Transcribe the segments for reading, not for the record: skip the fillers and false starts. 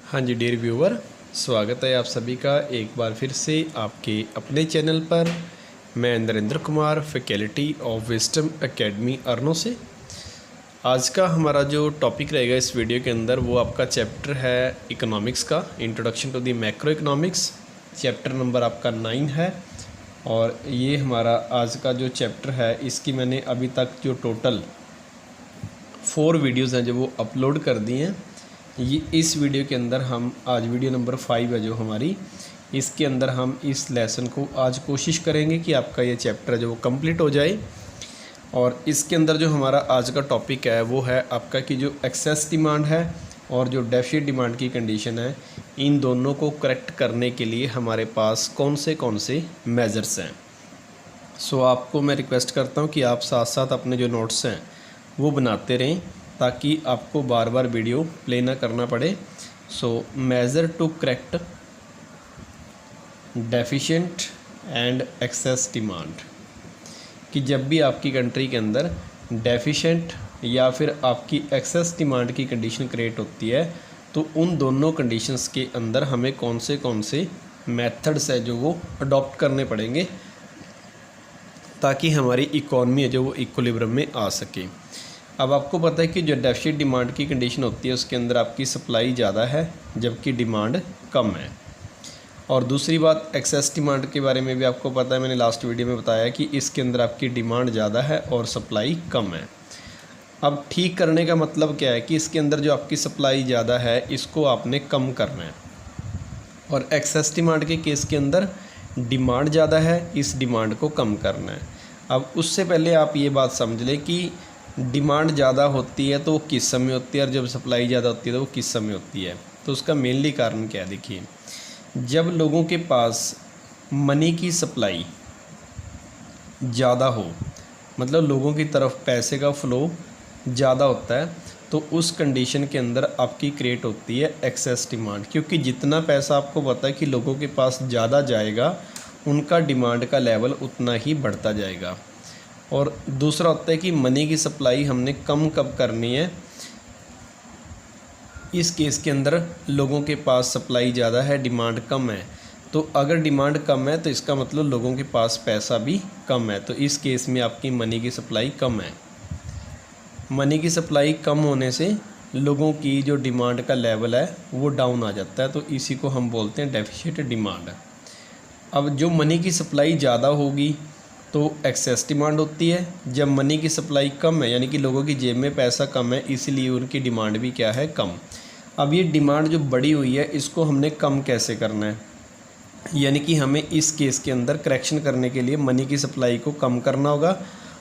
हाँ जी dear viewer, स्वागत है आप सभी का एक बार फिर से आपके अपने चैनल पर। मैं Narendra Kumar, faculty of wisdom academy अरनो से। आज का हमारा जो टॉपिक रहेगा इस वीडियो के अंदर वो आपका चैप्टर है इकोनॉमिक्स का, introduction to the macro economics. Chapter number आपका 9 है और ये हमारा आज का जो चैप्टर है इसकी मैंने अभी तक जो टोटल 4 वीडियोज़ हैं जो वो अपलोड कर दी हैं। ये इस वीडियो के अंदर हम आज वीडियो नंबर 5 है जो हमारी, इसके अंदर हम इस लेसन को आज कोशिश करेंगे कि आपका ये चैप्टर जो वो कंप्लीट हो जाए। और इसके अंदर जो हमारा आज का टॉपिक है वो है आपका कि जो एक्सेस डिमांड है और जो डेफिसिट डिमांड की कंडीशन है, इन दोनों को करेक्ट करने के लिए हमारे पास कौन से मेजर्स हैं। सो आपको मैं रिक्वेस्ट करता हूँ कि आप साथ साथ अपने जो नोट्स हैं वो बनाते रहें ताकि आपको बार बार वीडियो प्ले ना करना पड़े। So measure to correct deficient and excess demand, कि जब भी आपकी कंट्री के अंदर डेफिशिएंट या फिर आपकी एक्सेस डिमांड की कंडीशन क्रिएट होती है तो उन दोनों कंडीशंस के अंदर हमें कौन से मेथड्स है जो वो अडॉप्ट करने पड़ेंगे ताकि हमारी इकॉनमी है जो वो इक्विलिब्रियम में आ सके। अब आपको पता है कि जो डेफिसिट डिमांड की कंडीशन होती है उसके अंदर आपकी सप्लाई ज़्यादा है जबकि डिमांड कम है। और दूसरी बात एक्सेस डिमांड के बारे में भी आपको पता है, मैंने लास्ट वीडियो में बताया कि इसके अंदर आपकी डिमांड ज़्यादा है और सप्लाई कम है। अब ठीक करने का मतलब क्या है कि इसके अंदर जो आपकी सप्लाई ज़्यादा है इसको आपने कम करना है, और एक्सेस डिमांड के केस के अंदर डिमांड ज़्यादा है, इस डिमांड को कम करना है। अब उससे पहले आप ये बात समझ लें कि डिमांड ज़्यादा होती है तो वो किस समय होती है और जब सप्लाई ज़्यादा होती है तो वो किस समय होती है। तो उसका मेनली कारण क्या है, देखिए, जब लोगों के पास मनी की सप्लाई ज़्यादा हो, मतलब लोगों की तरफ पैसे का फ़्लो ज़्यादा होता है, तो उस कंडीशन के अंदर आपकी क्रिएट होती है एक्सेस डिमांड, क्योंकि जितना पैसा आपको पता है कि लोगों के पास ज़्यादा जाएगा उनका डिमांड का लेवल उतना ही बढ़ता जाएगा। और दूसरा होता है कि मनी की सप्लाई हमने कम कब करनी है, इस केस के अंदर लोगों के पास सप्लाई ज़्यादा है, डिमांड कम है। तो अगर डिमांड कम है तो इसका मतलब लोगों के पास पैसा भी कम है, तो इस केस में आपकी मनी की सप्लाई कम है। मनी की सप्लाई कम होने से लोगों की जो डिमांड का लेवल है वो डाउन आ जाता है, तो इसी को हम बोलते हैं डेफिसिट डिमांड। अब जो मनी की सप्लाई ज़्यादा होगी तो एक्सेस डिमांड होती है, जब मनी की सप्लाई कम है यानी कि लोगों की जेब में पैसा कम है इसलिए उनकी डिमांड भी क्या है, कम। अब ये डिमांड जो बढ़ी हुई है इसको हमने कम कैसे करना है, यानी कि हमें इस केस के अंदर करेक्शन करने के लिए मनी की सप्लाई को कम करना होगा।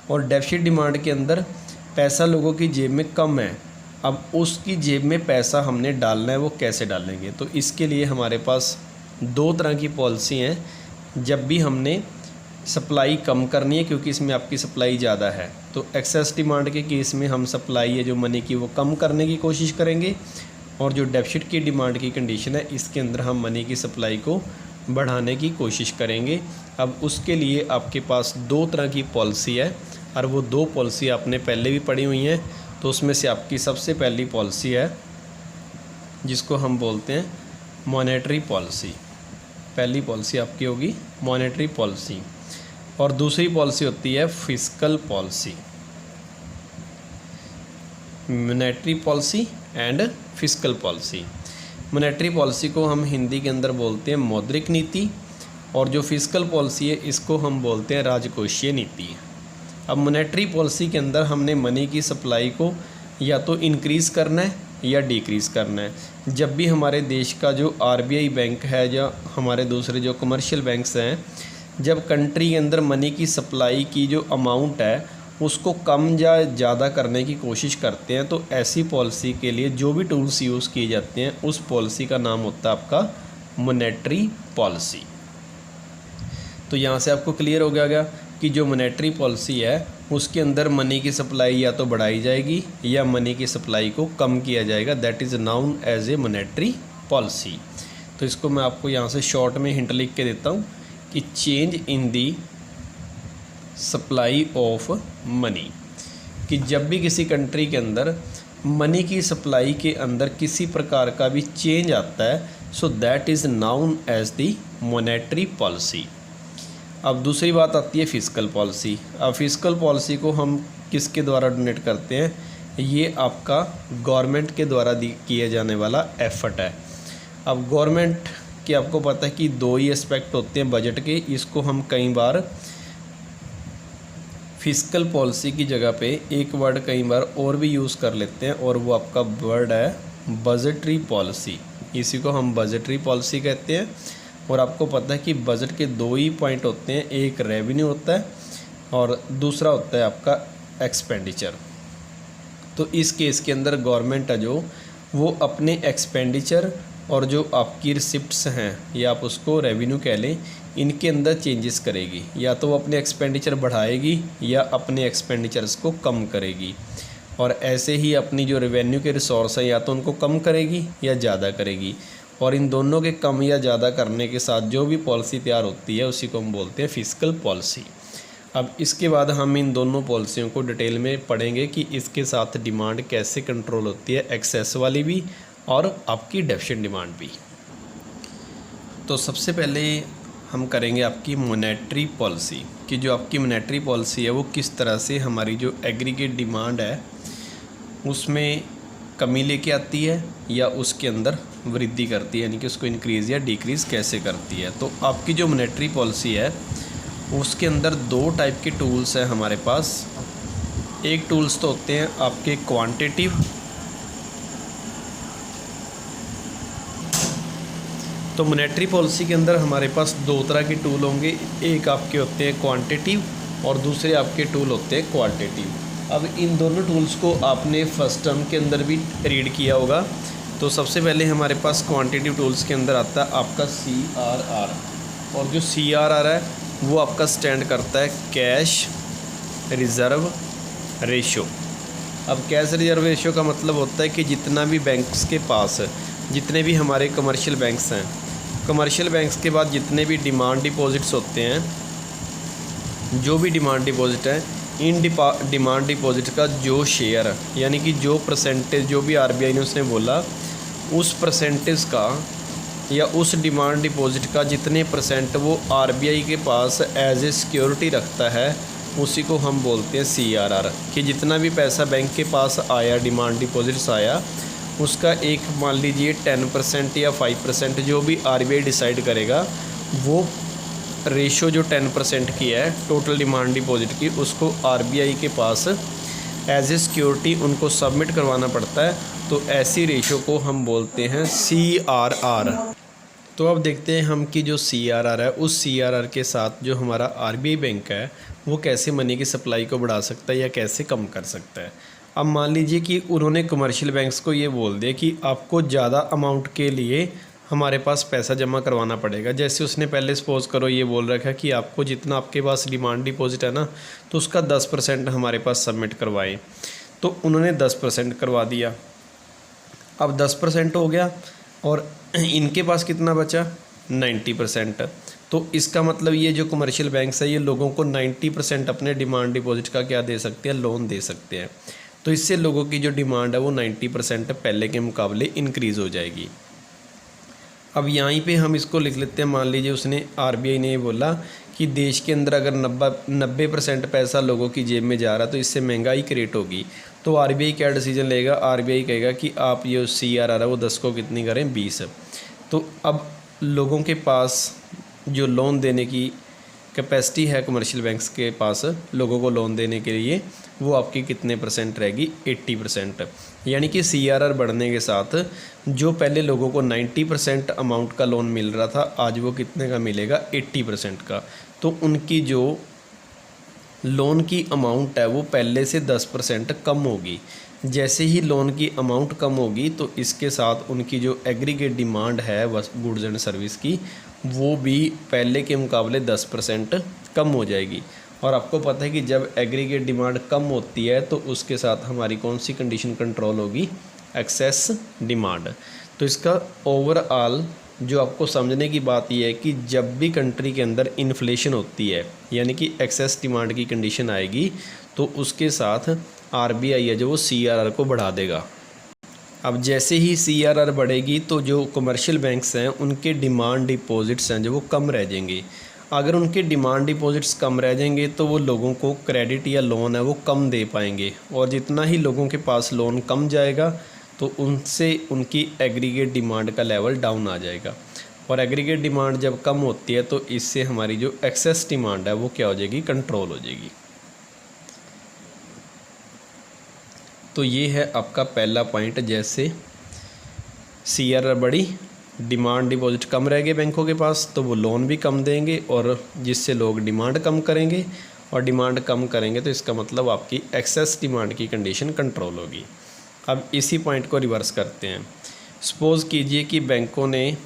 और डेफिसिट डिमांड के अंदर पैसा लोगों की जेब में कम है, अब उसकी जेब में पैसा हमने डालना है, वो कैसे डालेंगे। तो इसके लिए हमारे पास 2 तरह की पॉलिसी हैं। जब भी हमने सप्लाई कम करनी है क्योंकि इसमें आपकी सप्लाई ज़्यादा है, तो एक्सेस डिमांड के केस में हम सप्लाई है जो मनी की वो कम करने की कोशिश करेंगे, और जो डेफिसिट की डिमांड की कंडीशन है इसके अंदर हम मनी की सप्लाई को बढ़ाने की कोशिश करेंगे। अब उसके लिए आपके पास 2 तरह की पॉलिसी है और वो 2 पॉलिसी आपने पहले भी पढ़ी हुई हैं। तो उसमें से आपकी सबसे पहली पॉलिसी है जिसको हम बोलते हैं मॉनेटरी पॉलिसी। पहली पॉलिसी आपकी होगी मॉनेटरी पॉलिसी, और दूसरी पॉलिसी होती है fiscal policy. Monetary policy and fiscal policy. Monetary policy को हम हिंदी के अंदर बोलते हैं मौद्रिक नीति, और जो फिस्कल पॉलिसी है इसको हम बोलते हैं राजकोषीय नीति। अब मॉनेटरी पॉलिसी के अंदर हमने मनी की सप्लाई को या तो इंक्रीज़ करना है या डिक्रीज़ करना है। जब भी हमारे देश का जो आरबीआई बैंक है या हमारे दूसरे जो कमर्शियल बैंक्स हैं, जब कंट्री के अंदर मनी की सप्लाई की जो अमाउंट है उसको कम या ज़्यादा करने की कोशिश करते हैं, तो ऐसी पॉलिसी के लिए जो भी टूल्स यूज़ किए जाते हैं उस पॉलिसी का नाम होता है आपका मॉनेटरी पॉलिसी। तो यहाँ से आपको क्लियर हो गया कि जो मॉनेटरी पॉलिसी है उसके अंदर मनी की सप्लाई या तो बढ़ाई जाएगी या मनी की सप्लाई को कम किया जाएगा, that is known as a monetary policy. तो इसको मैं आपको यहाँ से शॉर्ट में हिंट लिख के देता हूँ कि change in the supply of money, कि जब भी किसी कंट्री के अंदर मनी की सप्लाई के अंदर किसी प्रकार का भी चेंज आता है, so that is known as the monetary policy. अब दूसरी बात आती है फिस्कल पॉलिसी। अब फिस्कल पॉलिसी को हम किसके द्वारा डोनेट करते हैं? ये आपका गवर्नमेंट के द्वारा किया जाने वाला एफर्ट है। अब गवर्नमेंट के आपको पता है कि दो ही एस्पेक्ट होते हैं बजट के। इसको हम कई बार फिस्कल पॉलिसी की जगह पे एक वर्ड कई बार और भी यूज़ कर लेते हैं, और वो आपका वर्ड है बजटरी पॉलिसी। इसी को हम बजटरी पॉलिसी कहते हैं। और आपको पता है कि बजट के दो ही पॉइंट होते हैं, एक रेवेन्यू होता है और दूसरा होता है आपका एक्सपेंडिचर। तो इस केस के अंदर गवर्नमेंट है जो वो अपने एक्सपेंडिचर और जो आपकी रिसिप्ट्स हैं या आप उसको रेवेन्यू कह लें, इनके अंदर चेंजेस करेगी। या तो वो अपने एक्सपेंडिचर बढ़ाएगी या अपने एक्सपेंडिचर्स को कम करेगी। और ऐसे ही अपनी जो रेवेन्यू के रिसोर्स हैं या तो उनको कम करेगी या ज़्यादा करेगी। और इन दोनों के कम या ज़्यादा करने के साथ जो भी पॉलिसी तैयार होती है उसी को हम बोलते हैं फिस्कल पॉलिसी। अब इसके बाद हम इन दोनों पॉलिसियों को डिटेल में पढ़ेंगे कि इसके साथ डिमांड कैसे कंट्रोल होती है, एक्सेस वाली भी और आपकी डेफिशिएंट डिमांड भी। तो सबसे पहले हम करेंगे आपकी मॉनेटरी पॉलिसी कि जो आपकी मॉनेटरी पॉलिसी है वो किस तरह से हमारी जो एग्रीगेट डिमांड है उसमें कमी लेके आती है या उसके अंदर वृद्धि करती है, यानी कि उसको इंक्रीज़ या डिक्रीज़ कैसे करती है। तो आपकी जो मॉनेटरी पॉलिसी है उसके अंदर दो टाइप के टूल्स हैं हमारे पास। एक टूल्स तो होते हैं आपके क्वांटिटिव, तो मॉनेटरी पॉलिसी के अंदर हमारे पास दो तरह के टूल होंगे। एक आपके होते हैं क्वांटिटिव और दूसरे आपके टूल होते हैं क्वालिटेटिव। अब इन दोनों टूल्स को आपने फर्स्ट टर्म के अंदर भी रीड किया होगा। तो सबसे पहले हमारे पास क्वांटिटिव टूल्स के अंदर आता है आपका CRR, और जो CRR है वो आपका स्टैंड करता है कैश रिज़र्व रेशो। अब कैश रिज़र्व रेशो का मतलब होता है कि जितना भी बैंक्स के पास, जितने भी हमारे कमर्शियल बैंक्स हैं, कमर्शियल बैंक्स के बाद जितने भी डिमांड डिपॉजिट्स होते हैं, जो भी डिमांड डिपॉजिट है, इन डिमांड डिपॉजिट का जो शेयर यानी कि जो परसेंटेज जो भी RBI ने उसने बोला उस परसेंटेज का या उस डिमांड डिपॉजिट का जितने परसेंट वो RBI के पास एज ए सिक्योरिटी रखता है उसी को हम बोलते हैं CRR। कि जितना भी पैसा बैंक के पास आया, डिमांड डिपॉजिट्स आया, उसका एक मान लीजिए 10% या 5% जो भी RBI डिसाइड करेगा, वो रेशो जो 10% की है टोटल डिमांड डिपॉजिट की, उसको RBI के पास एज ए सिक्योरिटी उनको सबमिट करवाना पड़ता है। तो ऐसी रेशो को हम बोलते हैं CRR। तो अब देखते हैं हम कि जो CRR है उस CRR के साथ जो हमारा RBI बैंक है वो कैसे मनी की सप्लाई को बढ़ा सकता है या कैसे कम कर सकता है। अब मान लीजिए कि उन्होंने कमर्शियल बैंक्स को ये बोल दिया कि आपको ज़्यादा अमाउंट के लिए हमारे पास पैसा जमा करवाना पड़ेगा। जैसे उसने पहले सपोज़ करो ये बोल रखा है कि आपको जितना आपके पास डिमांड डिपॉजिट है ना, तो उसका 10% हमारे पास सबमिट करवाएं। तो उन्होंने 10% करवा दिया। अब 10% हो गया और इनके पास कितना बचा? 90%। तो इसका मतलब ये जो कमर्शियल बैंक्स है ये लोगों को 90% अपने डिमांड डिपॉजिट का क्या दे सकते हैं? लोन दे सकते हैं। तो इससे लोगों की जो डिमांड है वो 90% पहले के मुकाबले इंक्रीज़ हो जाएगी। अब यहीं पे हम इसको लिख लेते हैं। मान लीजिए उसने RBI ने ये बोला कि देश के अंदर अगर 90% पैसा लोगों की जेब में जा रहा है तो इससे महंगाई क्रिएट होगी। तो RBI क्या डिसीजन लेगा? RBI कहेगा कि आप ये CRR है वो 10 को कितनी करें? 20। तो अब लोगों के पास जो लोन देने की कैपेसिटी है कमर्शियल बैंक्स के पास लोगों को लोन देने के लिए, वो आपकी कितने % रहेगी? 80%। यानी कि CRR बढ़ने के साथ जो पहले लोगों को 90% अमाउंट का लोन मिल रहा था, आज वो कितने का मिलेगा? 80% का। तो उनकी जो लोन की अमाउंट है वो पहले से 10% कम होगी। जैसे ही लोन की अमाउंट कम होगी तो इसके साथ उनकी जो एग्रीगेट डिमांड है गुड्स एंड सर्विस की, वो भी पहले के मुकाबले 10% कम हो जाएगी। और आपको पता है कि जब एग्रीगेट डिमांड कम होती है तो उसके साथ हमारी कौन सी कंडीशन कंट्रोल होगी? Excess demand. तो इसका ओवरऑल जो आपको समझने की बात यह है कि जब भी कंट्री के अंदर इन्फ्लेशन होती है यानी कि एक्सेस डिमांड की कंडीशन आएगी, तो उसके साथ आरबीआई है जो वो सीआरआर को बढ़ा देगा। अब जैसे ही सीआरआर बढ़ेगी तो जो कमर्शियल बैंक्स हैं उनके डिमांड डिपॉजिट्स हैं जो वो कम रह जाएंगे। अगर उनके डिमांड डिपॉजिट्स कम रह जाएंगे तो वो लोगों को क्रेडिट या लोन है वो कम दे पाएंगे, और जितना ही लोगों के पास लोन कम जाएगा तो उनसे उनकी एग्रीगेट डिमांड का लेवल डाउन आ जाएगा, और एग्रीगेट डिमांड जब कम होती है तो इससे हमारी जो एक्सेस डिमांड है वो क्या हो जाएगी, कंट्रोल हो जाएगी। तो ये है आपका पहला पॉइंट, जैसे सीआरआर बढ़ी, डिमांड डिपॉजिट कम रह गए बैंकों के पास तो वो लोन भी कम देंगे, और जिससे लोग डिमांड कम करेंगे, और डिमांड कम करेंगे तो इसका मतलब आपकी एक्सेस डिमांड की कंडीशन कंट्रोल होगी। अब इसी पॉइंट को रिवर्स करते हैं। सपोज़ कीजिए कि बैंकों ने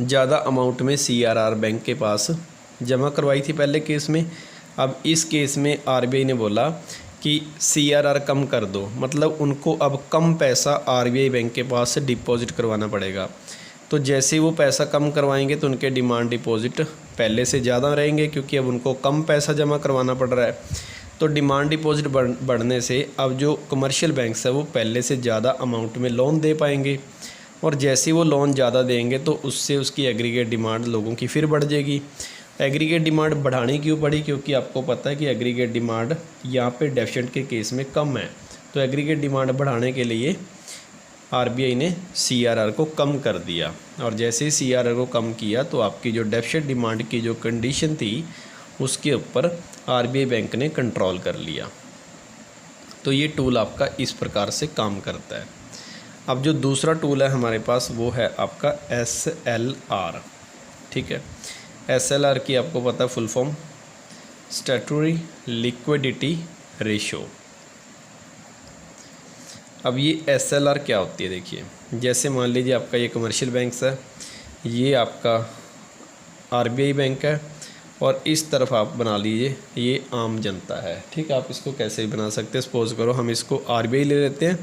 ज़्यादा अमाउंट में सीआरआर बैंक के पास जमा करवाई थी पहले केस में। अब इस केस में आरबीआई ने बोला कि सीआरआर कम कर दो, मतलब उनको अब कम पैसा आरबीआई बैंक के पास से डिपॉजिट करवाना पड़ेगा। तो जैसे ही वो पैसा कम करवाएंगे तो उनके डिमांड डिपॉजिट पहले से ज़्यादा रहेंगे, क्योंकि अब उनको कम पैसा जमा करवाना पड़ रहा है। तो डिमांड डिपॉजिट बढ़ने से अब जो कमर्शियल बैंक्स है वो पहले से ज़्यादा अमाउंट में लोन दे पाएंगे, और जैसे ही वो लोन ज़्यादा देंगे तो उससे उसकी एग्रीगेट डिमांड लोगों की फिर बढ़ जाएगी। एग्रीगेट डिमांड बढ़ानी क्यों पड़ी, क्योंकि आपको पता है कि एग्रीगेट डिमांड यहाँ पे डेफिसिट के केस में कम है। तो एग्रीगेट डिमांड बढ़ाने के लिए आरबीआई ने सीआरआर को कम कर दिया, और जैसे ही सीआरआर को कम किया तो आपकी जो डेफिसिट डिमांड की जो कंडीशन थी उसके ऊपर आरबीआई बैंक ने कंट्रोल कर लिया। तो ये टूल आपका इस प्रकार से काम करता है। अब जो दूसरा टूल है हमारे पास वो है आपका SLR। ठीक है, SLR की आपको पता है full form, statutory liquidity ratio. अब ये SLR क्या होती है, देखिए जैसे मान लीजिए आपका ये कमर्शियल बैंक्स है, ये आपका आरबीआई बैंक है, और इस तरफ आप बना लीजिए ये आम जनता है। ठीक है, आप इसको कैसे भी बना सकते हैं। सपोज़ करो हम इसको आरबीआई ले लेते हैं,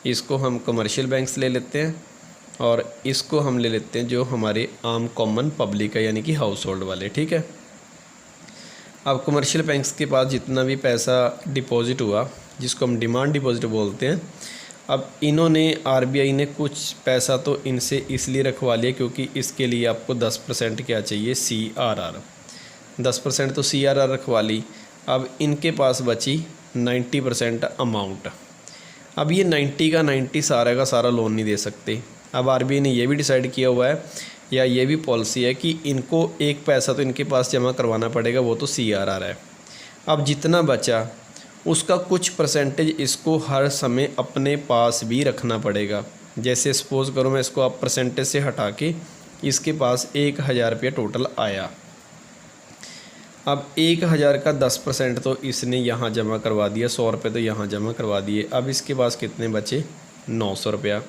इसको हम कमर्शियल बैंक्स ले लेते हैं, और इसको हम ले लेते हैं जो हमारे आम कॉमन पब्लिक है, यानी कि हाउस होल्ड वाले। ठीक है, अब कमर्शियल बैंक्स के पास जितना भी पैसा डिपॉजिट हुआ, जिसको हम डिमांड डिपॉजिट बोलते हैं, अब इन्होंने आरबीआई ने कुछ पैसा तो इनसे इसलिए रखवा लिया क्योंकि इसके लिए आपको 10% क्या चाहिए, सीआरआर। 10% तो सीआरआर रखवा ली। अब इनके पास बची 90% अमाउंट। अब ये 90 का 90 सारा का सारा लोन नहीं दे सकते। अब आरबीआई ने ये भी डिसाइड किया हुआ है, या ये भी पॉलिसी है कि इनको एक पैसा तो इनके पास जमा करवाना पड़ेगा, वो तो सीआरआर है। अब जितना बचा उसका कुछ परसेंटेज इसको हर समय अपने पास भी रखना पड़ेगा। जैसे सपोज़ करो मैं इसको आप परसेंटेज से हटा के इसके पास 1000 रुपया टोटल आया। अब 1000 का 10% तो इसने यहाँ जमा करवा दिया, 100 रुपये तो यहाँ जमा करवा दिए। अब इसके पास कितने बचे, 900 रुपया।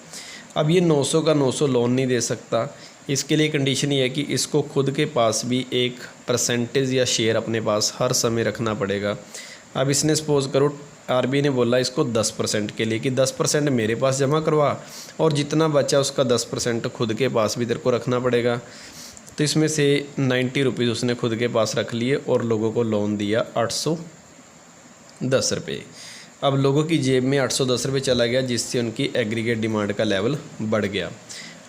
अब ये 900 का 900 लोन नहीं दे सकता। इसके लिए कंडीशन ये है कि इसको खुद के पास भी एक परसेंटेज या शेयर अपने पास हर समय रखना पड़ेगा। अब इसने सपोज़ करो आरबीआई ने बोला इसको 10% के लिए कि 10% मेरे पास जमा करवा, और जितना बचा उसका 10% खुद के पास भी तेरे को रखना पड़ेगा। तो इसमें से 90 रुपीज़ उसने खुद के पास रख लिए और लोगों को लोन दिया 810 रुपये। अब लोगों की जेब में 810 रुपये चला गया, जिससे उनकी एग्रीगेट डिमांड का लेवल बढ़ गया।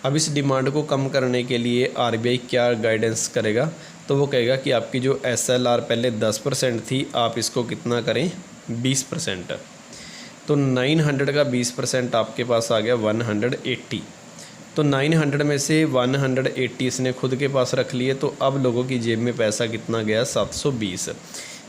अब इस डिमांड को कम करने के लिए आरबीआई क्या गाइडेंस करेगा, तो वो कहेगा कि आपकी जो SLR पहले 10% थी, आप इसको कितना करें, 20%। तो 900 का 20% आपके पास आ गया 180। तो 900 में से 180 इसने खुद के पास रख लिए, तो अब लोगों की जेब में पैसा कितना गया, 720।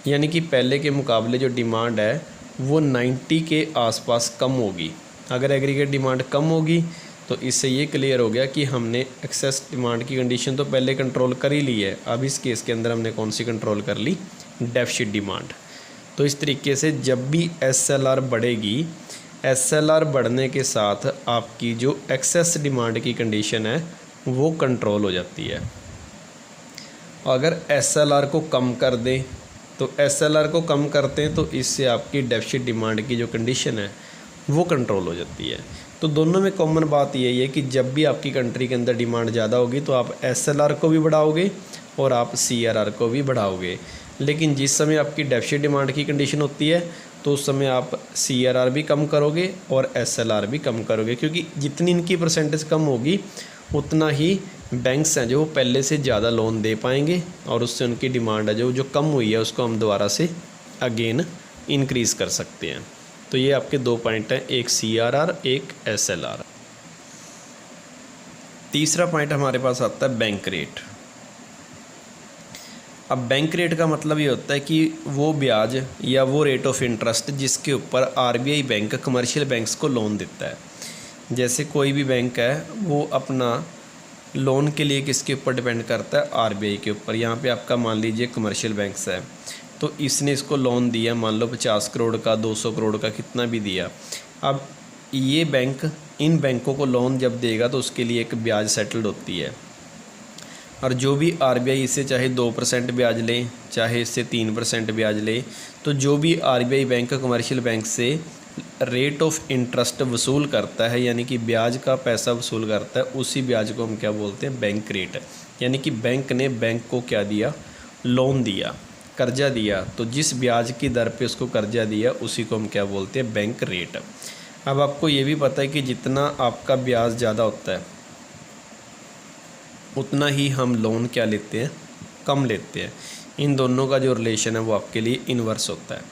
यानी कि पहले के मुकाबले जो डिमांड है वो 90 के आसपास कम होगी। अगर एग्रीगेट डिमांड कम होगी तो इससे ये क्लियर हो गया कि हमने एक्सेस डिमांड की कंडीशन तो पहले कंट्रोल कर ही ली है। अब इस केस के अंदर हमने कौन सी कंट्रोल कर ली, डेफिसिट डिमांड। तो इस तरीके से जब भी SLR बढ़ेगी, SLR बढ़ने के साथ आपकी जो एक्सेस डिमांड की कंडीशन है वो कंट्रोल हो जाती है। अगर SLR को कम कर दें, तो SLR को कम करते हैं तो इससे आपकी डेफिसिट डिमांड की जो कंडीशन है वो कंट्रोल हो जाती है। तो दोनों में कॉमन बात यही है कि जब भी आपकी कंट्री के अंदर डिमांड ज़्यादा होगी तो आप SLR को भी बढ़ाओगे और आप CRR को भी बढ़ाओगे। लेकिन जिस समय आपकी डेफिसिट डिमांड की कंडीशन होती है तो तो उस समय आप CRR भी कम करोगे और SLR भी कम करोगे, क्योंकि जितनी इनकी परसेंटेज कम होगी उतना ही बैंक्स हैं जो पहले से ज़्यादा लोन दे पाएंगे और उससे उनकी डिमांड है जो कम हुई है उसको हम दोबारा से अगेन इंक्रीज़ कर सकते हैं। तो ये आपके 2 पॉइंट हैं, एक CRR, एक SLR। तीसरा पॉइंट हमारे पास आता है बैंक रेट। अब बैंक रेट का मतलब ये होता है कि वो ब्याज या वो रेट ऑफ इंटरेस्ट जिसके ऊपर RBI बैंक कमर्शियल बैंक्स को लोन देता है। जैसे कोई भी बैंक है वो अपना लोन के लिए किसके ऊपर डिपेंड करता है, RBI के ऊपर। यहाँ पे आपका मान लीजिए कमर्शियल बैंक्स है, तो इसने इसको लोन दिया, मान लो 50 करोड़ का, 200 करोड़ का, कितना भी दिया। अब ये बैंक इन बैंकों को लोन जब देगा तो उसके लिए एक ब्याज सेटल्ड होती है, और जो भी RBI इससे चाहे 2% ब्याज ले, चाहे इससे 3% ब्याज ले, तो जो भी RBI बैंक कमर्शियल बैंक से रेट ऑफ इंटरेस्ट वसूल करता है, यानी कि ब्याज का पैसा वसूल करता है, उसी ब्याज को हम क्या बोलते हैं, बैंक रेट। यानी कि बैंक ने बैंक को क्या दिया, लोन दिया, कर्जा दिया, तो जिस ब्याज की दर पे उसको कर्जा दिया उसी को हम क्या बोलते हैं, बैंक रेट। अब आपको ये भी पता है कि जितना आपका ब्याज ज़्यादा होता है उतना ही हम लोन क्या लेते हैं, कम लेते हैं। इन दोनों का जो रिलेशन है वो आपके लिए इन्वर्स होता है।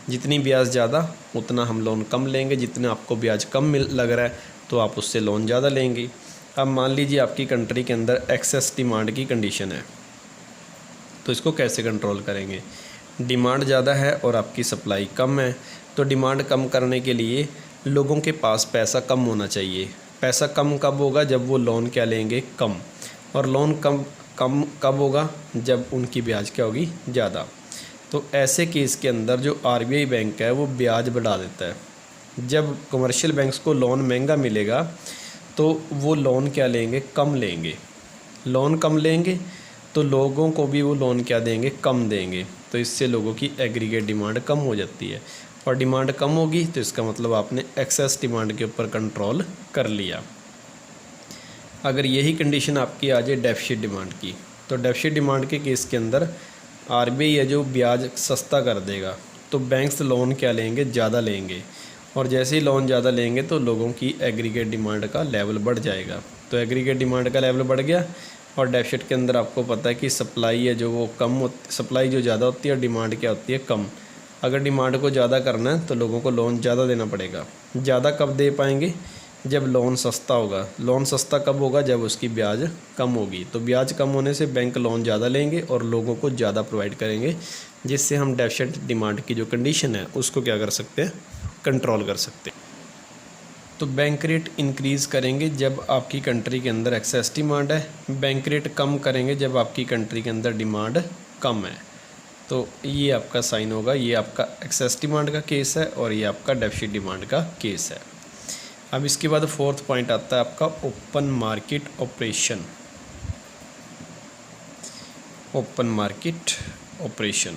जितनी ब्याज ज़्यादा उतना हम लोन कम लेंगे, जितना आपको ब्याज कम लग रहा है तो आप उससे लोन ज़्यादा लेंगे। अब मान लीजिए आपकी कंट्री के अंदर एक्सेस डिमांड की कंडीशन है, तो इसको कैसे कंट्रोल करेंगे। डिमांड ज़्यादा है और आपकी सप्लाई कम है, तो डिमांड कम करने के लिए लोगों के पास पैसा कम होना चाहिए। पैसा कम कब होगा, जब वो लोन क्या लेंगे, कम। और लोन कम कब होगा, जब उनकी ब्याज क्या होगी, ज़्यादा। तो ऐसे केस के अंदर जो RBI बैंक है वो ब्याज बढ़ा देता है। जब कमर्शियल बैंक्स को लोन महंगा मिलेगा तो वो लोन क्या लेंगे, कम लेंगे। लोन कम लेंगे तो लोगों को भी वो लोन क्या देंगे, कम देंगे। तो इससे लोगों की एग्रीगेट डिमांड कम हो जाती है, और डिमांड कम होगी तो इसका मतलब आपने एक्सेस डिमांड के ऊपर कंट्रोल कर लिया। अगर यही कंडीशन आपकी आ जाए डेफिसिट डिमांड की, तो डेफिसिट डिमांड के केस के अंदर RBI है जो ब्याज सस्ता कर देगा, तो बैंक्स लोन क्या लेंगे, ज़्यादा लेंगे, और जैसे ही लोन ज़्यादा लेंगे तो लोगों की एग्रीगेट डिमांड का लेवल बढ़ जाएगा। तो एग्रीगेट डिमांड का लेवल बढ़ गया, और डेफिसिट के अंदर आपको पता है कि सप्लाई है जो वो कम होती, सप्लाई जो ज़्यादा होती है और डिमांड क्या होती है, कम। अगर डिमांड को ज़्यादा करना है तो लोगों को लोन ज़्यादा देना पड़ेगा। ज़्यादा कब दे पाएंगे, जब लोन सस्ता होगा। लोन सस्ता कब होगा, जब उसकी ब्याज कम होगी। तो ब्याज कम होने से बैंक लोन ज़्यादा लेंगे और लोगों को ज़्यादा प्रोवाइड करेंगे, जिससे हम डेफिसिट डिमांड की जो कंडीशन है उसको क्या कर सकते हैं, कंट्रोल कर सकते हैं। तो बैंक रेट इंक्रीज़ करेंगे जब आपकी कंट्री के अंदर एक्सेस डिमांड है, बैंक रेट कम करेंगे जब आपकी कंट्री के अंदर डिमांड कम है। तो ये आपका साइन होगा, ये आपका एक्सेस डिमांड का केस है और ये आपका डेफिसिट डिमांड का केस है। अब इसके बाद 4th पॉइंट आता है आपका open market operation. Open market operation,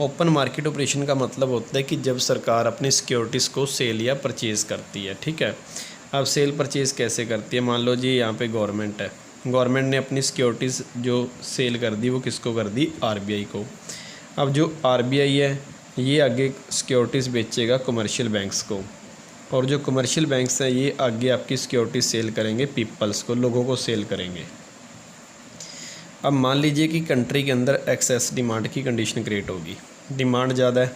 open market operation का मतलब होता है कि जब सरकार अपनी सिक्योरिटीज़ को सेल या परचेज़ करती है, ठीक है। अब सेल परचेज़ कैसे करती है, मान लो जी यहाँ पे गवर्नमेंट है, गवर्नमेंट ने अपनी सिक्योरिटीज़ जो सेल कर दी वो किसको कर दी, RBI को। अब जो RBI है ये आगे सिक्योरिटीज़ बेचेगा कमर्शियल बैंक्स को, और जो कमर्शियल बैंक्स हैं ये आगे आपकी सिक्योरिटी सेल करेंगे पीपल्स को, लोगों को सेल करेंगे। अब मान लीजिए कि कंट्री के अंदर एक्सेस डिमांड की कंडीशन क्रिएट होगी, डिमांड ज़्यादा है,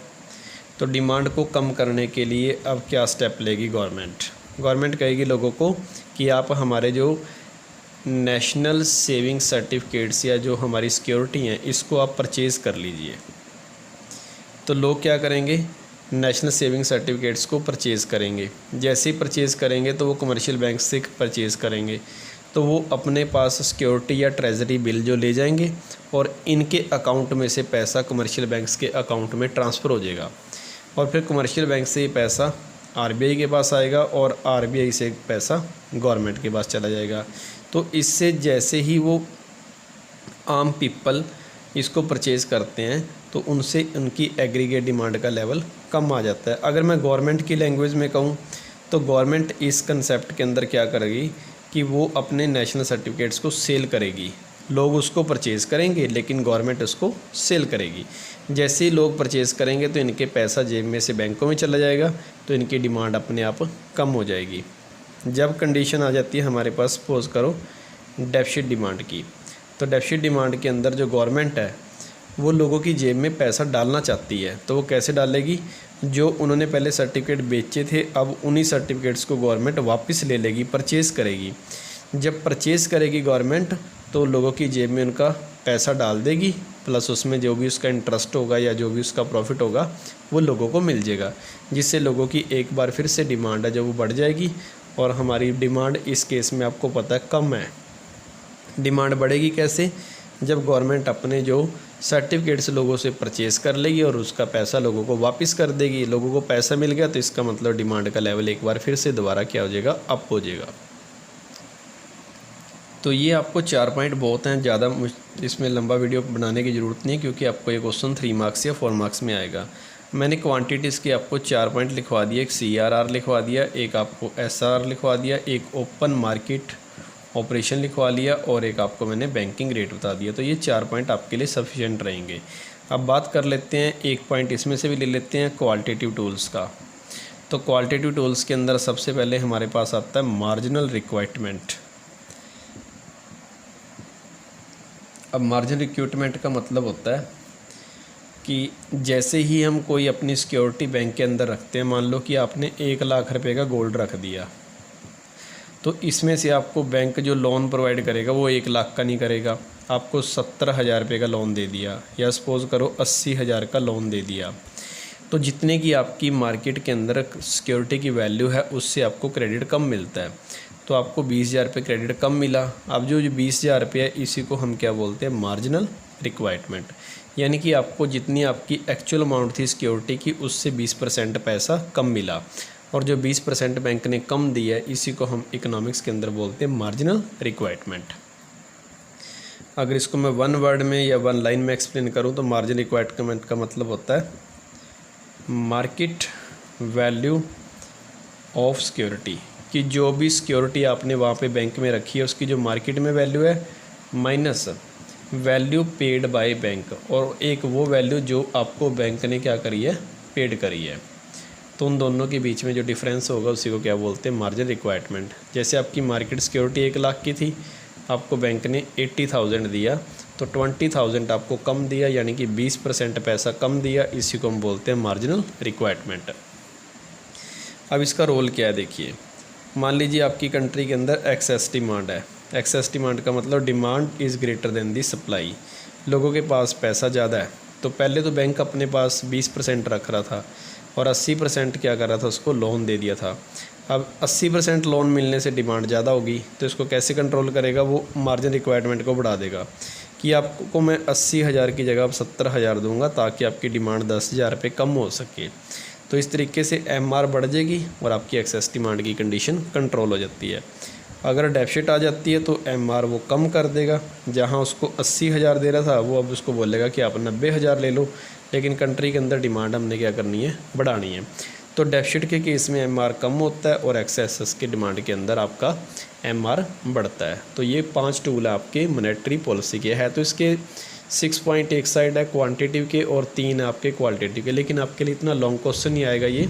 तो डिमांड को कम करने के लिए अब क्या स्टेप लेगी गवर्नमेंट। गवर्नमेंट कहेगी लोगों को कि आप हमारे जो नेशनल सेविंग सर्टिफिकेट्स या जो हमारी सिक्योरिटी हैं इसको आप परचेज़ कर लीजिए। तो लोग क्या करेंगे, नेशनल सेविंग सर्टिफिकेट्स को परचेज़ करेंगे। जैसे ही परचेज़ करेंगे तो वो कमर्शियल बैंक से परचेज़ करेंगे, तो वो अपने पास सिक्योरिटी या ट्रेजरी बिल जो ले जाएंगे और इनके अकाउंट में से पैसा कमर्शियल बैंक्स के अकाउंट में ट्रांसफ़र हो जाएगा, और फिर कमर्शियल बैंक से ये पैसा RBI के पास आएगा और RBI से पैसा गवर्नमेंट के पास चला जाएगा। तो इससे जैसे ही वो आम पीपल इसको परचेज़ करते हैं तो उनसे उनकी एग्रीगेट डिमांड का लेवल कम आ जाता है। अगर मैं गवर्नमेंट की लैंग्वेज में कहूँ तो गवर्नमेंट इस कंसेप्ट के अंदर क्या करेगी कि वो अपने नेशनल सर्टिफिकेट्स को सेल करेगी, लोग उसको परचेज़ करेंगे लेकिन गवर्नमेंट उसको सेल करेगी। जैसे ही लोग परचेज़ करेंगे तो इनके पैसा जेब में से बैंकों में चला जाएगा, तो इनकी डिमांड अपने आप कम हो जाएगी। जब कंडीशन आ जाती है हमारे पास, सपोज करो डेफिसिट डिमांड की, तो डेफिसिट डिमांड के अंदर जो गवर्नमेंट है वो लोगों की जेब में पैसा डालना चाहती है। तो वो कैसे डालेगी? जो उन्होंने पहले सर्टिफिकेट बेचे थे, अब उन्हीं सर्टिफिकेट्स को गवर्नमेंट वापस ले लेगी, परचेज़ करेगी। जब परचेज़ करेगी गवर्नमेंट, तो लोगों की जेब में उनका पैसा डाल देगी, प्लस उसमें जो भी उसका इंटरेस्ट होगा या जो भी उसका प्रॉफिट होगा वो लोगों को मिल जाएगा, जिससे लोगों की एक बार फिर से डिमांड है जो वो बढ़ जाएगी। और हमारी डिमांड इस केस में आपको पता है कम है। डिमांड बढ़ेगी कैसे? जब गवर्नमेंट अपने जो सर्टिफिकेट्स लोगों से परचेज़ कर लेगी और उसका पैसा लोगों को वापस कर देगी। लोगों को पैसा मिल गया तो इसका मतलब डिमांड का लेवल एक बार फिर से दोबारा क्या हो जाएगा? अप हो जाएगा। तो ये आपको 4 पॉइंट बहुत हैं, ज़्यादा इसमें लंबा वीडियो बनाने की ज़रूरत नहीं है, क्योंकि आपको ये क्वेश्चन 3 मार्क्स या 4 मार्क्स में आएगा। मैंने क्वांटिटीज़ के आपको 4 पॉइंट लिखवा दिए, एक CRR लिखवा दिया, एक आपको SRR लिखवा दिया, एक ओपन मार्केट ऑपरेशन लिखवा लिया और एक आपको मैंने बैंकिंग रेट बता दिया। तो ये 4 पॉइंट आपके लिए सफिशिएंट रहेंगे। अब बात कर लेते हैं, एक पॉइंट इसमें से भी ले लेते हैं क्वालिटेटिव टूल्स का। तो क्वालिटेटिव टूल्स के अंदर सबसे पहले हमारे पास आता है मार्जिनल रिक्वायरमेंट। अब मार्जिन रिक्वायरमेंट का मतलब होता है कि जैसे ही हम कोई अपनी सिक्योरिटी बैंक के अंदर रखते हैं, मान लो कि आपने 1 लाख रुपए का गोल्ड रख दिया, तो इसमें से आपको बैंक जो लोन प्रोवाइड करेगा वो 1 लाख का नहीं करेगा, आपको 70,000 रुपये का लोन दे दिया, या सपोज़ करो 80,000 का लोन दे दिया। तो जितने की आपकी मार्केट के अंदर सिक्योरिटी की वैल्यू है उससे आपको क्रेडिट कम मिलता है। तो आपको 20,000 रुपये क्रेडिट कम मिला। अब जो 20,000 रुपये है इसी को हम क्या बोलते हैं? Marginal requirement. यानी कि आपको जितनी आपकी एक्चुअल अमाउंट थी सिक्योरिटी की उससे 20% पैसा कम मिला, और जो 20% बैंक ने कम दिया है इसी को हम इकोनॉमिक्स के अंदर बोलते हैं मार्जिनल रिक्वायरमेंट। अगर इसको मैं 1 वर्ड में या 1 लाइन में एक्सप्लेन करूँ तो मार्जिन रिक्वायरमेंट का मतलब होता है मार्केट वैल्यू ऑफ सिक्योरिटी, कि जो भी सिक्योरिटी आपने वहाँ पे बैंक में रखी है उसकी जो मार्केट में वैल्यू है minus value paid by bank, और एक वो वैल्यू जो आपको बैंक ने क्या करी है? पेड करी है। तो उन दोनों के बीच में जो डिफरेंस होगा उसी को क्या बोलते हैं? Margin requirement. जैसे आपकी मार्केट सिक्योरिटी 1 लाख की थी, आपको बैंक ने 80,000 दिया, तो 20,000 आपको कम दिया, यानी कि 20% पैसा कम दिया, इसी को हम बोलते हैं मार्जिनल रिक्वायरमेंट। अब इसका रोल क्या है देखिए। मान लीजिए आपकी कंट्री के अंदर एक्सेस डिमांड है। एक्सेस डिमांड का मतलब demand is greater than the supply. लोगों के पास पैसा ज़्यादा है, तो पहले तो बैंक अपने पास 20% रख रहा था और 80% क्या कर रहा था? उसको लोन दे दिया था। अब 80% लोन मिलने से डिमांड ज़्यादा होगी, तो इसको कैसे कंट्रोल करेगा? वो मार्जिन रिक्वायरमेंट को बढ़ा देगा कि आपको मैं 80,000 की जगह अब 70,000 दूंगा ताकि आपकी डिमांड 10,000 रुपये कम हो सके। तो इस तरीके से MR बढ़ जाएगी और आपकी एक्सेस डिमांड की कंडीशन कंट्रोल हो जाती है। अगर डेफिसिट आ जाती है तो MR वो कम कर देगा, जहां उसको 80,000 दे रहा था वो अब उसको बोलेगा कि आप 90,000 ले लो, लेकिन कंट्री के अंदर डिमांड हमने क्या करनी है? बढ़ानी है। तो डेफिसिट के केस में MR कम होता है और एक्सेस की डिमांड के अंदर आपका MR बढ़ता है। तो ये 5 टूल आपके मॉनेटरी पॉलिसी के है। तो इसके 6 पॉइंट एक साइड है क्वांटिटिव के और 3 आपके क्वालिटेटिव के, लेकिन आपके लिए इतना लॉन्ग क्वेश्चन नहीं आएगा ये।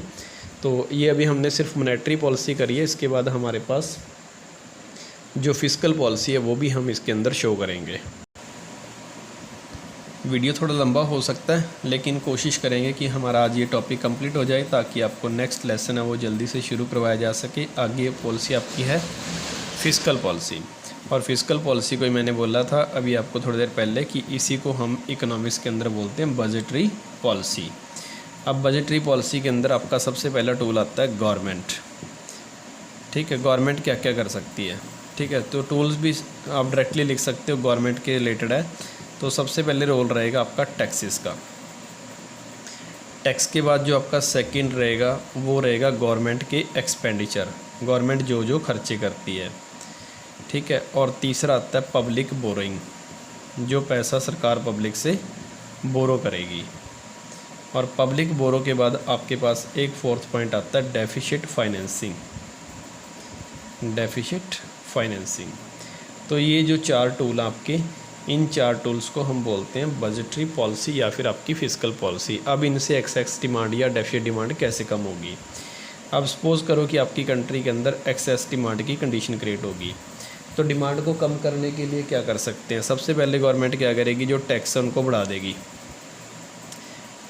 तो ये अभी हमने सिर्फ मॉनेटरी पॉलिसी करी है, इसके बाद हमारे पास जो फिस्कल पॉलिसी है वो भी हम इसके अंदर शो करेंगे। वीडियो थोड़ा लंबा हो सकता है, लेकिन कोशिश करेंगे कि हमारा आज ये टॉपिक कंप्लीट हो जाए ताकि आपको नेक्स्ट लेसन है वो जल्दी से शुरू करवाया जा सके। आगे पॉलिसी आपकी है फिस्कल पॉलिसी, और फिस्कल पॉलिसी को ही मैंने बोला था अभी आपको थोड़ी देर पहले कि इसी को हम इकोनॉमिक्स के अंदर बोलते हैं बजटरी पॉलिसी। अब बजटरी पॉलिसी के अंदर आपका सबसे पहला टूल आता है गवर्नमेंट। ठीक है, गवर्नमेंट क्या क्या कर सकती है? ठीक है, तो टूल्स भी आप डायरेक्टली लिख सकते हो, गवर्नमेंट के रिलेटेड है। तो सबसे पहले रोल रहेगा आपका टैक्सेस का। टैक्स के बाद जो आपका सेकंड रहेगा वो रहेगा गवर्नमेंट के एक्सपेंडिचर, गवर्नमेंट जो जो खर्चे करती है। ठीक है, और तीसरा आता है पब्लिक बोरोइंग, जो पैसा सरकार पब्लिक से बोरो करेगी। और पब्लिक बोरो के बाद आपके पास एक 4th पॉइंट आता है डेफिसिट फाइनेंसिंग। Deficit financing. तो ये जो 4 टूल आपके इन 4 टूल्स को हम बोलते हैं बजटरी पॉलिसी या फिर आपकी फिस्कल पॉलिसी। अब इनसे एक्सेस डिमांड या डेफिसिट डिमांड कैसे कम होगी। अब सपोज़ करो कि आपकी कंट्री के अंदर एक्सेस डिमांड की कंडीशन क्रिएट होगी, तो डिमांड को कम करने के लिए क्या कर सकते हैं। सबसे पहले गवर्नमेंट क्या करेगी, जो टैक्स है उनको बढ़ा देगी।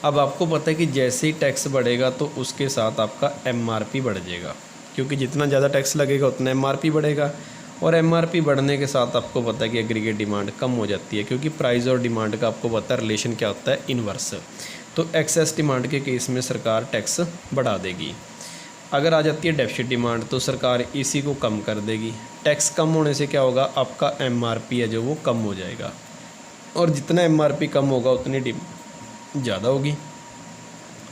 अब आपको पता है कि जैसे ही टैक्स बढ़ेगा तो उसके साथ आपका MRP बढ़ जाएगा, क्योंकि जितना ज़्यादा टैक्स लगेगा उतना MRP बढ़ेगा, और MRP बढ़ने के साथ आपको पता है कि एग्रीगेट डिमांड कम हो जाती है, क्योंकि प्राइस और डिमांड का आपको पता है रिलेशन क्या होता है, इन्वर्स। तो एक्सेस डिमांड के केस में सरकार टैक्स बढ़ा देगी। अगर आ जाती है डेफिसिट डिमांड तो सरकार इसी को कम कर देगी। टैक्स कम होने से क्या होगा, आपका MRP है जो वो कम हो जाएगा, और जितना MRP कम होगा उतनी डिमांड ज़्यादा होगी।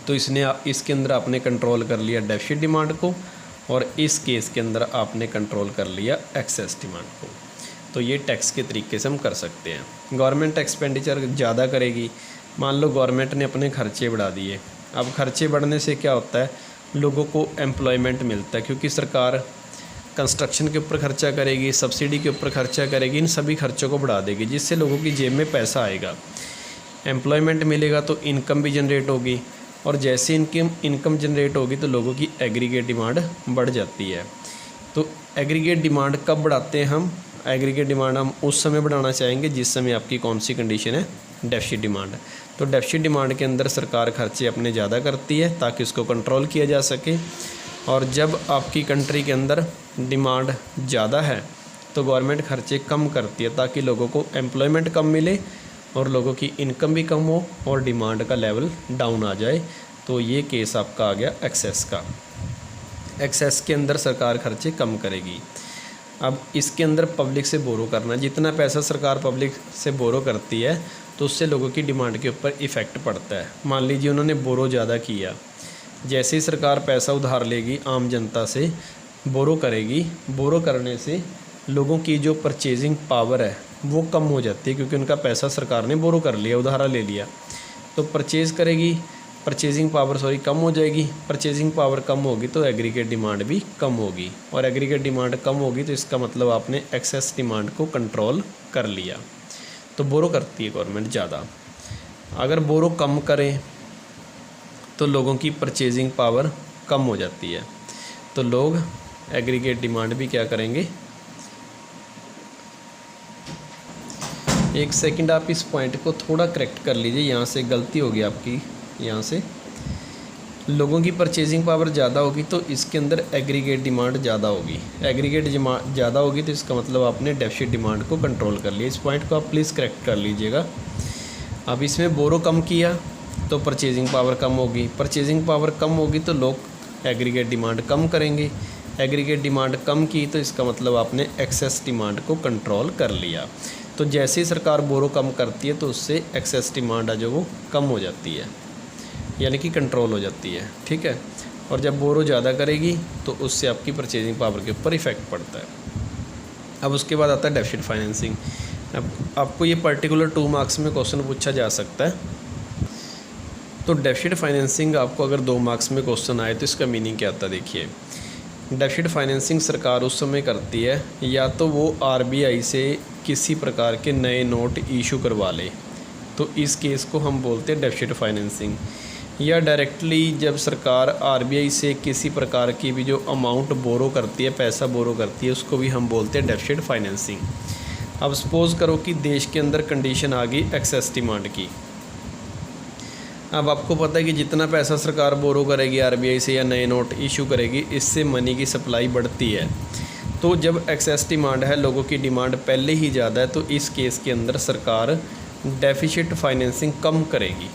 तो इसके अंदर आपने कंट्रोल कर लिया डेफिसिट डिमांड को, और इस केस के अंदर आपने कंट्रोल कर लिया एक्सेस डिमांड को। तो ये टैक्स के तरीके से हम कर सकते हैं। गवर्नमेंट एक्सपेंडिचर ज़्यादा करेगी। मान लो गवर्नमेंट ने अपने खर्चे बढ़ा दिए। अब खर्चे बढ़ने से क्या होता है, लोगों को एम्प्लॉयमेंट मिलता है, क्योंकि सरकार कंस्ट्रक्शन के ऊपर खर्चा करेगी, सब्सिडी के ऊपर खर्चा करेगी, इन सभी खर्चों को बढ़ा देगी, जिससे लोगों की जेब में पैसा आएगा, एम्प्लॉयमेंट मिलेगा तो इनकम भी जनरेट होगी, और जैसे इनकम जनरेट होगी तो लोगों की एग्रीगेट डिमांड बढ़ जाती है। तो एग्रीगेट डिमांड कब बढ़ाते हैं हम, एग्रीगेट डिमांड हम उस समय बढ़ाना चाहेंगे जिस समय आपकी कौन सी कंडीशन है, डेफिसिट डिमांड। तो डेफिसिट डिमांड के अंदर सरकार खर्चे अपने ज़्यादा करती है ताकि उसको कंट्रोल किया जा सके, और जब आपकी कंट्री के अंदर डिमांड ज़्यादा है तो गवर्नमेंट खर्चे कम करती है ताकि लोगों को एम्प्लॉयमेंट कम मिले और लोगों की इनकम भी कम हो और डिमांड का लेवल डाउन आ जाए। तो ये केस आपका आ गया एक्सेस का। एक्सेस के अंदर सरकार खर्चे कम करेगी। अब इसके अंदर पब्लिक से बोरो करना, जितना पैसा सरकार पब्लिक से बोरो करती है तो उससे लोगों की डिमांड के ऊपर इफ़ेक्ट पड़ता है। मान लीजिए उन्होंने बोरो ज़्यादा किया, जैसे ही सरकार पैसा उधार लेगी आम जनता से, बोरो करेगी, बोरो करने से लोगों की जो परचेजिंग पावर है वो कम हो जाती है, क्योंकि उनका पैसा सरकार ने बोरो कर लिया, उधारा ले लिया, तो परचेजिंग पावर कम हो जाएगी। परचेजिंग पावर कम होगी तो एग्रीगेट डिमांड भी कम होगी, और एग्रीगेट डिमांड कम होगी तो इसका मतलब आपने एक्सेस डिमांड को कंट्रोल कर लिया। तो बोरो करती है गवर्नमेंट ज़्यादा। अगर बोरो कम करें तो लोगों की परचेजिंग पावर कम हो जाती है, तो लोग एग्रीगेट डिमांड भी क्या करेंगे। एक सेकंड आप इस पॉइंट को थोड़ा करेक्ट कर लीजिए, यहाँ से गलती होगी आपकी। यहाँ से लोगों की परचेजिंग पावर ज़्यादा होगी तो इसके अंदर एग्रीगेट डिमांड ज़्यादा होगी। एग्रीगेट डिमांड ज़्यादा होगी तो इसका मतलब आपने डेफिसिट डिमांड को कंट्रोल कर लिया। इस पॉइंट को आप प्लीज़ करेक्ट कर लीजिएगा। अब इसमें बोरो कम किया तो परचेजिंग पावर कम होगी, परचेजिंग पावर कम होगी तो लोग एग्रीगेट डिमांड कम करेंगे, एग्रीगेट डिमांड कम की तो इसका मतलब आपने एक्सेस डिमांड को कंट्रोल कर लिया। तो जैसे ही सरकार बोरो कम करती है तो उससे एक्सेस डिमांड है जो वो कम हो जाती है, यानी कि कंट्रोल हो जाती है, ठीक है। और जब बोरो ज़्यादा करेगी तो उससे आपकी परचेजिंग पावर के ऊपर इफ़ेक्ट पड़ता है। अब उसके बाद आता है डेफिसिट फाइनेंसिंग। अब आपको ये पर्टिकुलर 2 मार्क्स में क्वेश्चन पूछा जा सकता है। तो डेफिसिट फाइनेंसिंग आपको अगर 2 मार्क्स में क्वेश्चन आए तो इसका मीनिंग क्या आता है। देखिए, डेफिसिट फाइनेंसिंग सरकार उस समय करती है या तो वो RBI से किसी प्रकार के नए नोट इशू करवा ले, तो इस केस को हम बोलते हैं डेफिसिट फाइनेंसिंग, या डायरेक्टली जब सरकार RBI से किसी प्रकार की भी जो अमाउंट बोरो करती है, पैसा बोरो करती है, उसको भी हम बोलते हैं डेफिसिट फाइनेंसिंग। अब सपोज़ करो कि देश के अंदर कंडीशन आ गई एक्सेस डिमांड की। अब आपको पता है कि जितना पैसा सरकार बोरो करेगी RBI से या नए नोट इशू करेगी, इससे मनी की सप्लाई बढ़ती है। तो जब एक्सेस डिमांड है, लोगों की डिमांड पहले ही ज़्यादा है, तो इस केस के अंदर सरकार डेफिसिट फाइनेंसिंग कम करेगी,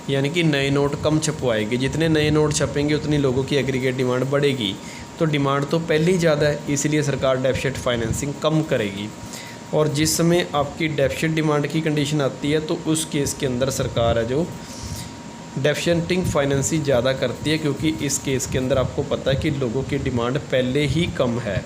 यानी कि नए नोट कम छपवाएगी। जितने नए नोट छपेंगे उतनी लोगों की एग्रीगेट डिमांड बढ़ेगी। तो डिमांड तो पहले ही ज़्यादा है, इसलिए सरकार डेफिसिट फाइनेंसिंग कम करेगी। और जिस समय आपकी डेफिसिट डिमांड की कंडीशन आती है तो उस केस के अंदर सरकार है जो डेफिसिटिंग फाइनेंसिंग ज़्यादा करती है, क्योंकि इस केस के अंदर आपको पता है कि लोगों की डिमांड पहले ही कम है।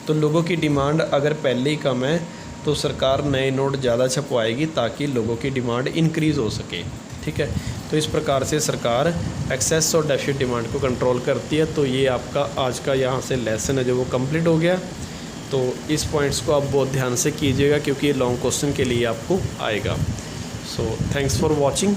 तो लोगों की डिमांड अगर पहले ही कम है तो सरकार नए नोट ज़्यादा छपवाएगी ताकि लोगों की डिमांड इंक्रीज़ हो सके, ठीक है। तो इस प्रकार से सरकार एक्सेस और डेफिसिट डिमांड को कंट्रोल करती है। तो ये आपका आज का यहाँ से लेसन है जो वो कंप्लीट हो गया। तो इस पॉइंट्स को आप बहुत ध्यान से कीजिएगा क्योंकि ये लॉन्ग क्वेश्चन के लिए आपको आएगा। So thanks for watching.